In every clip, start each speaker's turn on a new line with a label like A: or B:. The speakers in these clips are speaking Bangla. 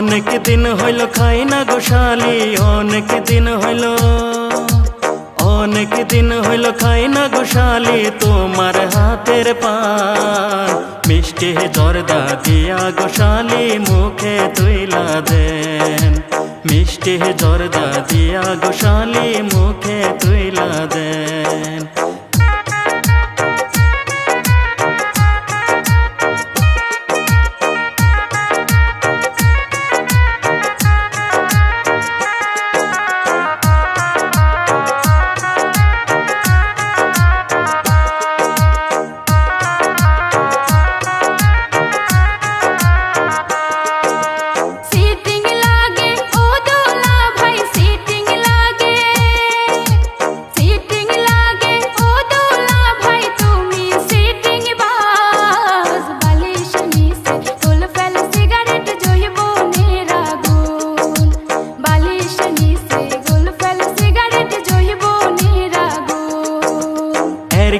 A: অনেক দিন হইল খাই না গোশালি, অনেক দিন হইল, অনেক দিন হইল খাই না গোশালি তোমার হাতের পান। মিষ্টি জর্দা দিয়া গোশালি মুখে তুইলা দেন, মিষ্টি জর্দা দিয়া গোশালি মুখে তুইলা দেন।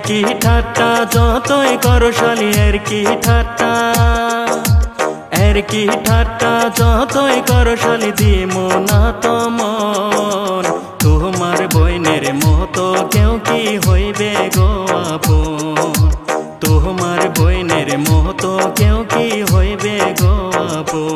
A: কি ঠাট্টা যতই করো শালি, এর কি ঠাট্টা, এর কি ঠাট্টা যতই করো শালি দিমো না তোমার। তোমার বইনের মতো কেউ কি হইবে গো আপন, তোমার বইনের মতো কেউ কি হইবে গো আপন।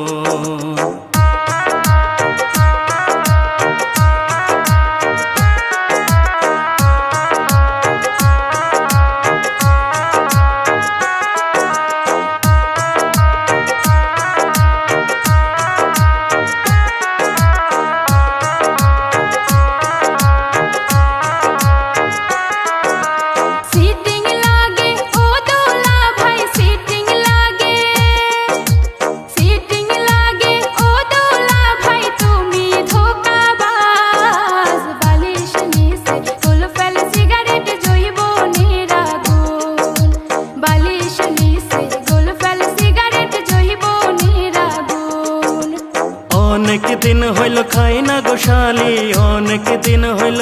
A: অনেক দিন হইল খাই না গোশালি, অনেক দিন হইল,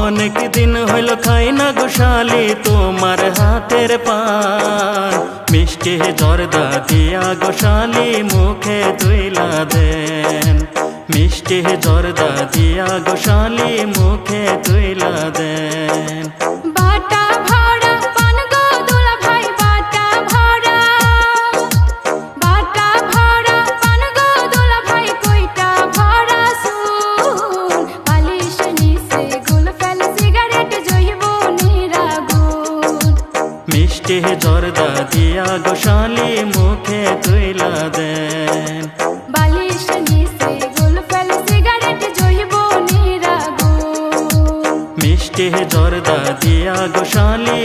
A: অনেক দিন হইল খাই না গোশালি তোমার হাতের পান। মিষ্টি জর্দা দিয়া গোশালি মুখে তুইলা দেন, মিষ্টি জর্দা দিয়া গোশালি মুখে তুইলা দেন। মিষ্টি জর্দা দিয়া গোশালি মুখে তুইলা দেন।
B: বালিশ নিচে গুলফেল সিগারেট জইব নিরাগুন,
A: মিষ্টি জর্দা দিয়া গোশালি